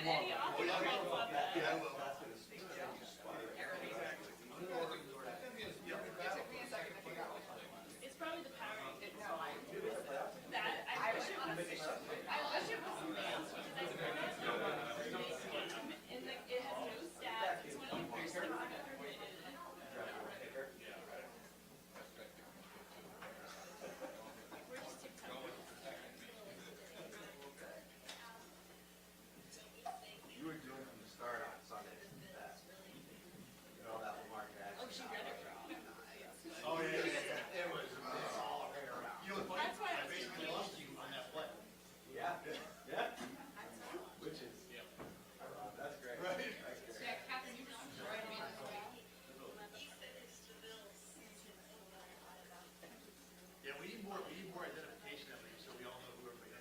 any author friends love that. Yeah, I will. It's probably the power you get. That I wish it was. I wish it was advanced because I started out in this game and like it has no stats. It's one of the first things I've ever written. We're just TikTok. You were doing from the start on Sunday. You know that Lamar Jackson. Oh, she read it wrong. Oh, yeah, yeah, yeah. It was all the way around. You know what's funny? That's why I basically lost you on that play. Yeah. Yeah. Which is. That's great. Right. That's great. Yeah, we need more identification of these so we all know who we're playing.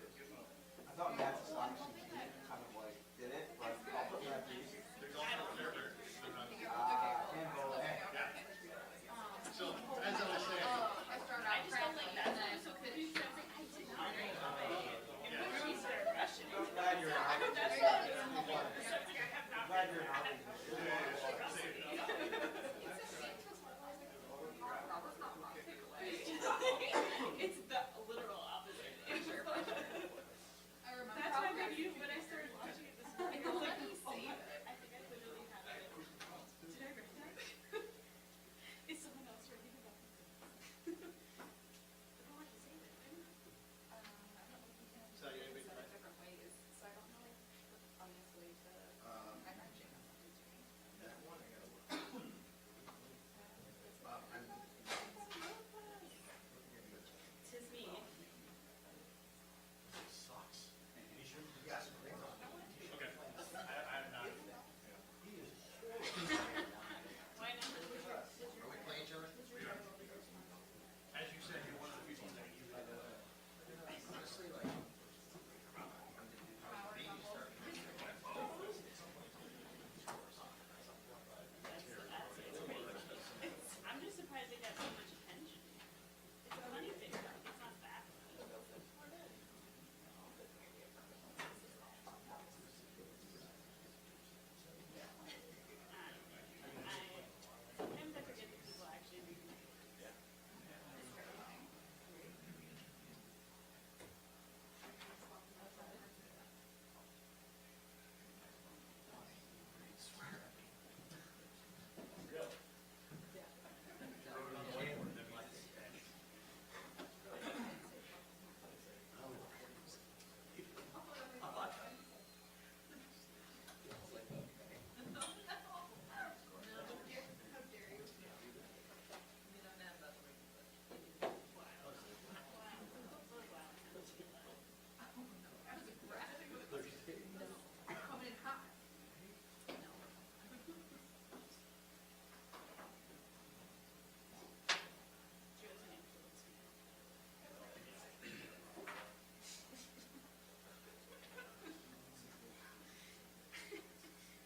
I thought Matt's astonishing kind of like did it, but I'll put that piece. There's also a fair bit. Handball. So, as I was saying, I just don't like that. So could you say I did not write it. And when he started rushing it. Glad you're out. That's Glad you're out. It's the literal opposite. That's my review when I started watching it this morning. I was like, oh, I think I literally have it. Did I write that? Is someone else writing about it? Oh, I can save it. so you anybody try? That one I gotta work. Tis me. Sucks. You got some great on. Okay. I'm not. Why not? Are we playing each other? We are. As you said, you're one of the people that you honestly like. I'm just surprised it got so much attention. It's a funny thing. It's not that. Sometimes I forget that people actually read me.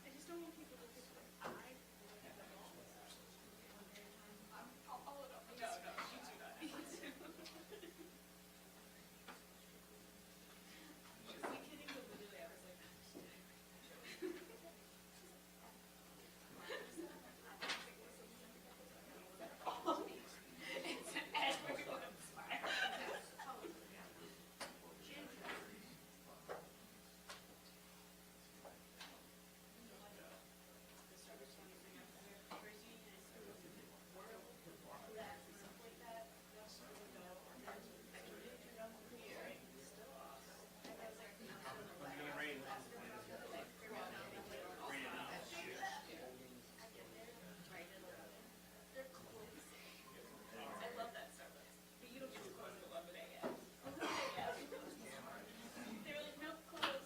I just don't want people to think that I look at them all. I'll follow it up. No, you do not. Me too. She was like kidding, but literally I was like, it's everyone's smile. I love that Starbucks. But you don't get to close at 11 a.m. They were like, nope, close.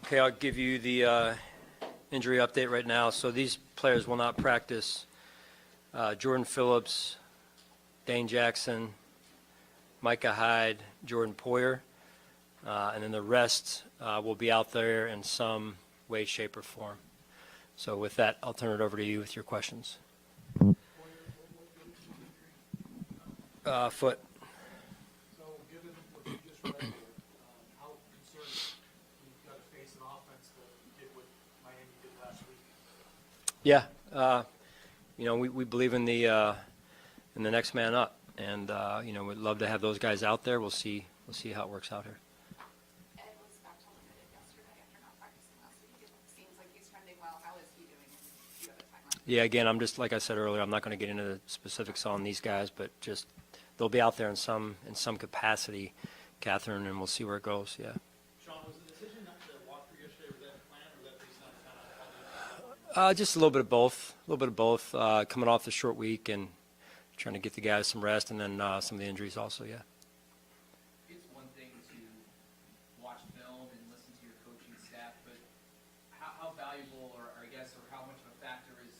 Okay, I'll give you the injury update right now. So these players will not practice. Jordan Phillips, Dane Jackson, Micah Hyde, Jordan Poyer, and then the rest will be out there in some way, shape, or form. So with that, I'll turn it over to you with your questions. Foot. So given what you just read here, how concerned you've got to face an offense that did what Miami did last week? Yeah, we believe in the next man up, and we'd love to have those guys out there. We'll see how it works out here. Ed was back to limited yesterday after not practicing last week. It seems like he's trending well. How is he doing? Do you have a timeline? Yeah, again, I'm just like I said earlier. I'm not going to get into the specifics on these guys, but just they'll be out there in some capacity, Catherine, and we'll see where it goes. Yeah. Sean, was the decision not to walk through yesterday, was that plan or was that based on kind of Just a little bit of both. A little bit of both. Coming off the short week and trying to get the guys some rest, and then some of the injuries also. Yeah. It's one thing to watch film and listen to your coaching staff, but how valuable, or how much of a factor is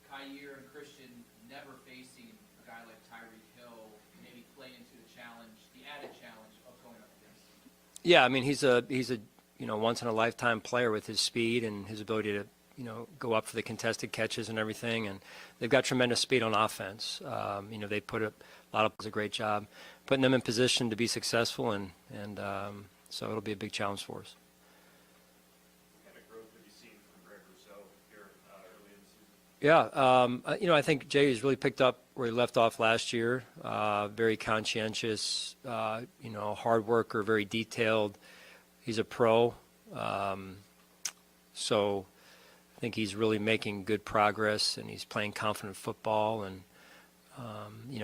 Kyer and Christian never facing a guy like Tyreek Hill, maybe play into the added challenge of going up against him? Yeah, I mean he's a once in a lifetime player with his speed and his ability to go up for the contested catches and everything, and they've got tremendous speed on offense. They put a lot of a great job putting them in position to be successful, and so it'll be a big challenge for us. What kind of growth have you seen from Greg Rousseau here early in the season? Yeah, I think Jay has really picked up where he left off last year. Very conscientious, hard worker, very detailed. He's a pro, so I think he's really making good progress, and he's playing confident football, and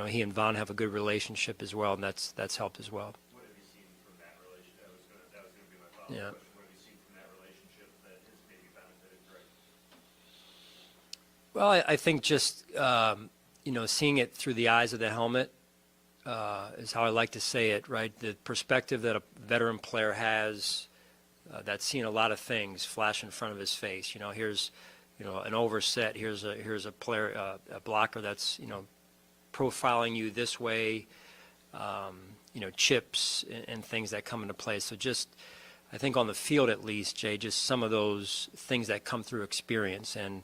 he and Von have a good relationship as well, and that's helped as well. What have you seen from that relationship? That was going to be my follow-up question. What have you seen from that relationship that has maybe benefited Greg? Well, I think just seeing it through the eyes of the helmet is how I like to say it, right? The perspective that a veteran player has, that's seen a lot of things flash in front of his face. Here's an overset. Here's a player, a blocker that's profiling you this way. Chips and things that come into play. So just, I think on the field at least, Jay, just some of those things that come through experience and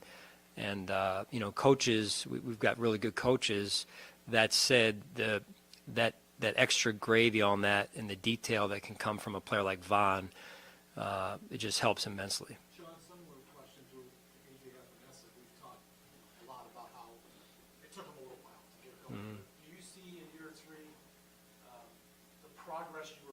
coaches. We've got really good coaches. That said, that extra gravy on that and the detail that can come from a player like Von, it just helps immensely. Sean, similar question to AJ and Vanessa. We've talked a lot about how it took them a little while to get going. Do you see in year 3 the progress you were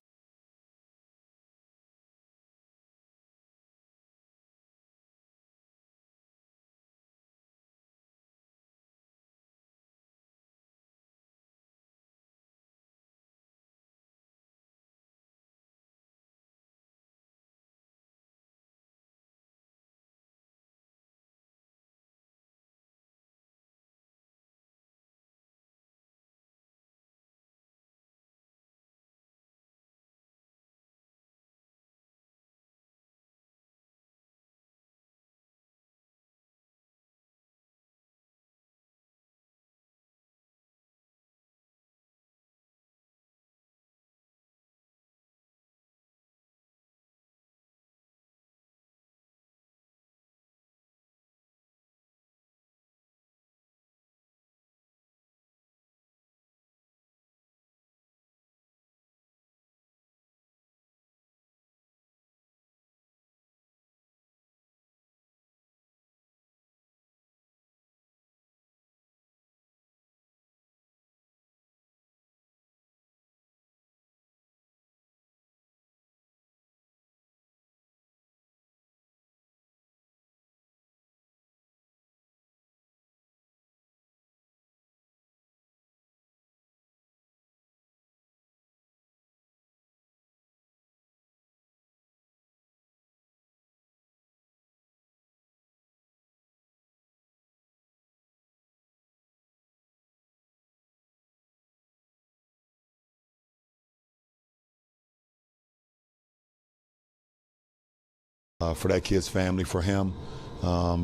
for that kid's family, for him,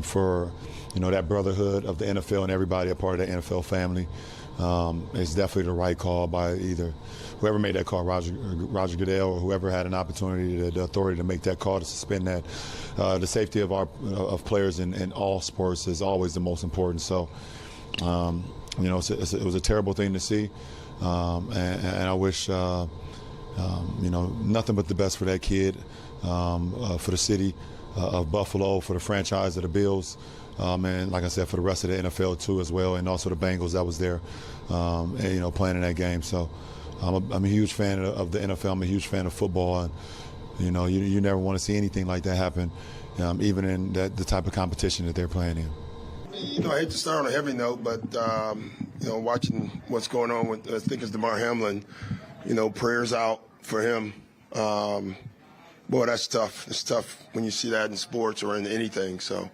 for that brotherhood of the NFL and everybody a part of the NFL family. It's definitely the right call by either whoever made that call, Roger Goodell, or whoever had an opportunity, the authority to make that call to suspend that. The safety of players in all sports is always the most important. So, it was a terrible thing to see, and I wish nothing but the best for that kid, for the city of Buffalo, for the franchise of the Bills. And like I said, for the rest of the NFL too as well, and also the Bengals that was there, playing in that game. So I'm a huge fan of the NFL. I'm a huge fan of football, and you never want to see anything like that happen, even in the type of competition that they're playing in. I hate to start on a heavy note, but watching what's going on with I think it's Damar Hamlin, prayers out for him. Boy, that's tough. It's tough when you see that in sports or in anything. So.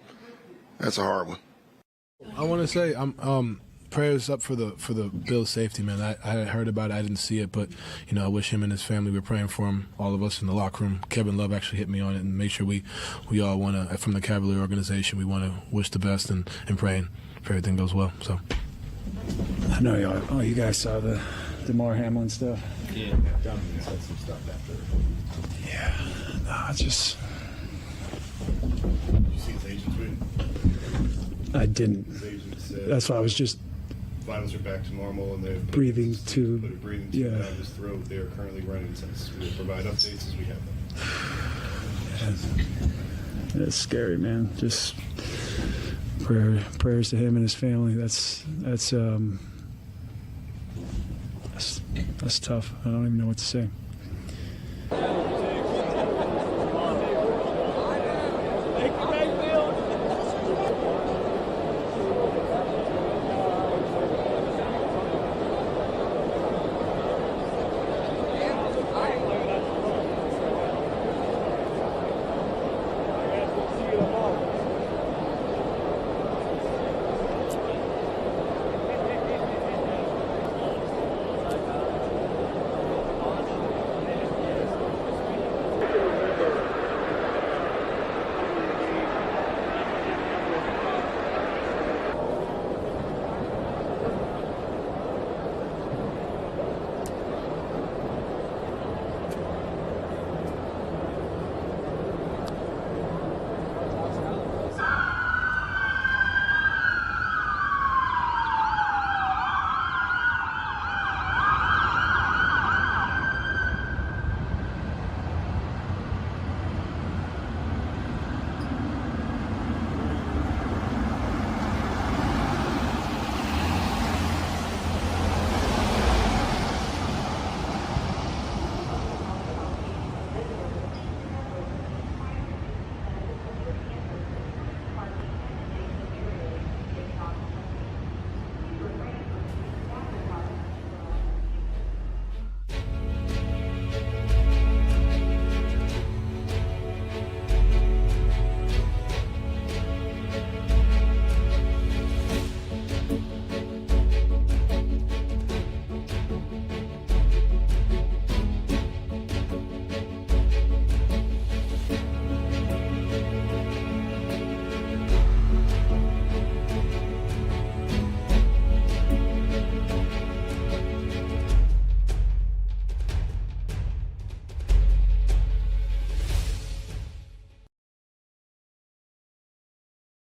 That's a hard one. I want to say prayers up for the Bills' safety, man. I heard about it, I didn't see it, but I wish him and his family. We're praying for him, all of us in the locker room. Kevin Love actually hit me on it and make sure we all want to, from the Cavalier organization, we want to wish the best and praying if everything goes well. So I know you guys saw the Damar Hamlin stuff. Yeah, Donovan said some stuff after. Yeah, no, it's just. Did you see his agent tweet? I didn't. His agent said, that's why I was just vitals are back to normal and they're put a breathing tube down his throat. They are currently running tests. We will provide updates as we have them. It's scary, man. Just prayers to him and his family. That's tough. I don't even know what to say.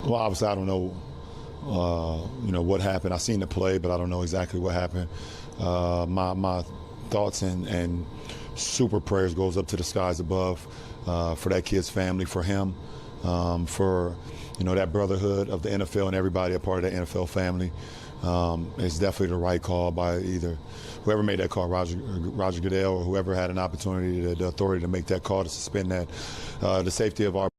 Well, obviously, I don't know, what happened. I seen the play, but I don't know exactly what happened. My thoughts and super prayers goes up to the skies above for that kid's family, for him, for that brotherhood of the NFL and everybody a part of the NFL family. It's definitely the right call by either whoever made that call, Roger Goodell, or whoever had an opportunity, the authority to make that call to suspend that. The safety of our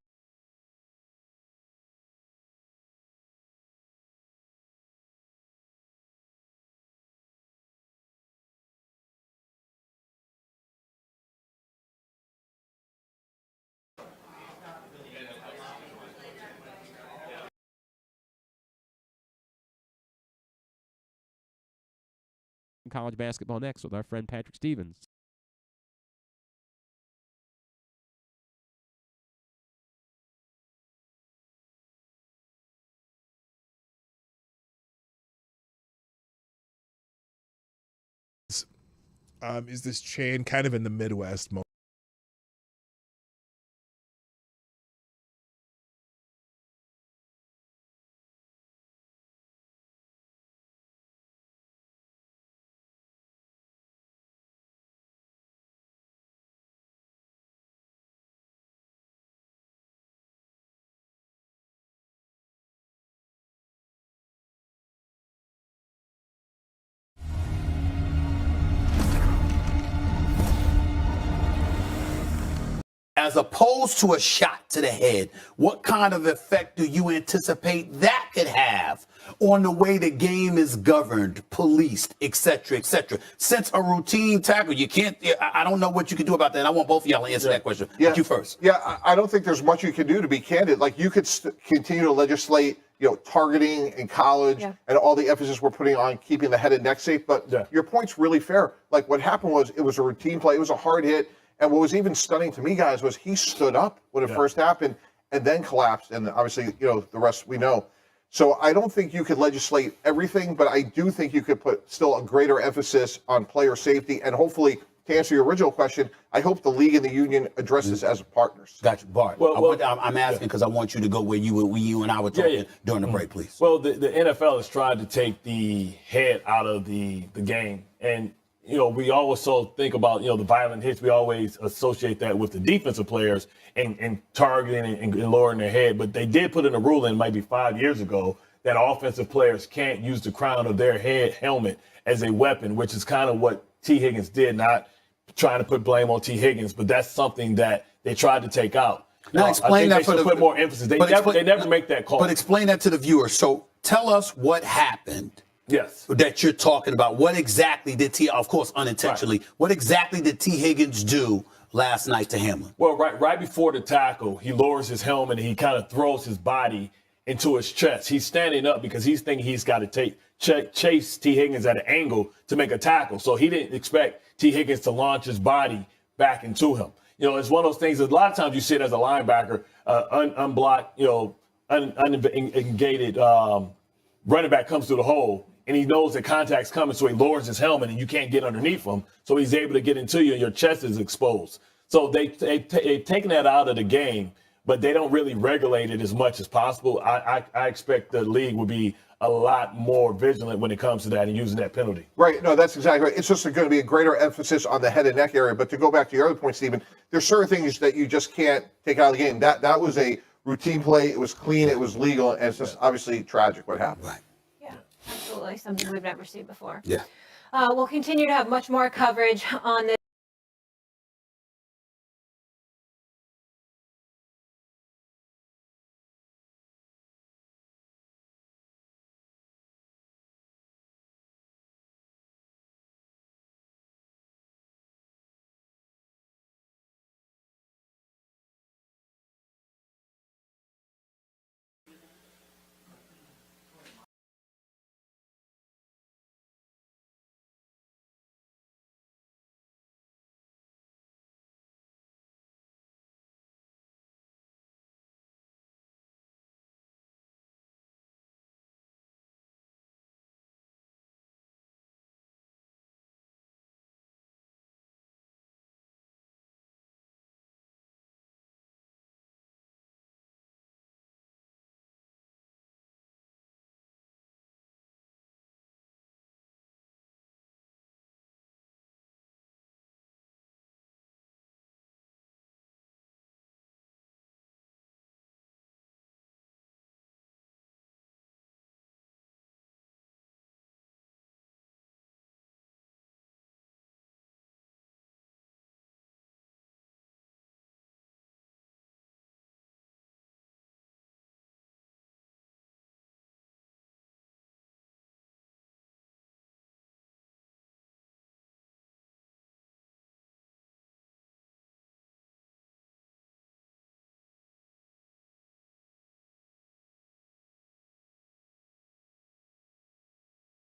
college basketball next with our friend Patrick Stevens. is this chain kind of in the Midwest. As opposed to a shot to the head, what kind of effect do you anticipate that could have on the way the game is governed, policed, et cetera, et cetera? Since a routine tackle, you can't, I don't know what you can do about that. I want both of y'all to answer that question. Yeah. But you first. Yeah, I don't think there's much you can do, to be candid. Like, you could continue to legislate, targeting in college and all the emphasis we're putting on keeping the head and neck safe. But your point's really fair. Like, what happened was it was a routine play. It was a hard hit. And what was even stunning to me, guys, was he stood up when it first happened and then collapsed. And obviously, the rest we know. So I don't think you could legislate everything, but I do think you could put still a greater emphasis on player safety. And hopefully, to answer your original question, I hope the league and the union address this as partners. Gotcha. Bart, I'm asking because I want you to go where you and I were talking during the break, please. Well, the NFL has tried to take the head out of the game. And we always think about, the violent hits. We always associate that with the defensive players and targeting and lowering their head. But they did put in a rule in maybe 5 years ago that offensive players can't use the crown of their helmet as a weapon, which is kind of what T. Higgins did, not trying to put blame on T. Higgins. But that's something that they tried to take out. Now, explain that they should put more emphasis. They never make that call. But explain that to the viewer. So tell us what happened. Yes. That you're talking about. What exactly did of course, unintentionally, what exactly did T. Higgins do last night to Hamlin? Well, right before the tackle, he lowers his helmet and he kind of throws his body into his chest. He's standing up because he's thinking he's got to chase T. Higgins at an angle to make a tackle. So he didn't expect T. Higgins to launch his body back into him. It's one of those things that a lot of times you sit as a linebacker, unblocked, unengaged running back comes through the hole. And he knows that contact's coming, so he lowers his helmet, and you can't get underneath him. So he's able to get into you, and your chest is exposed. So they've taken that out of the game, but they don't really regulate it as much as possible. I expect the league will be a lot more vigilant when it comes to that and using that penalty. Right. No, that's exactly right. It's just going to be a greater emphasis on the head and neck area. But to go back to your other point, Stephen, there's certain things that you just can't take out of the game. That was a routine play. It was clean. It was legal. And it's just obviously tragic what happened. Right. Absolutely, something we've never seen before. Yeah. We'll continue to have much more coverage on this.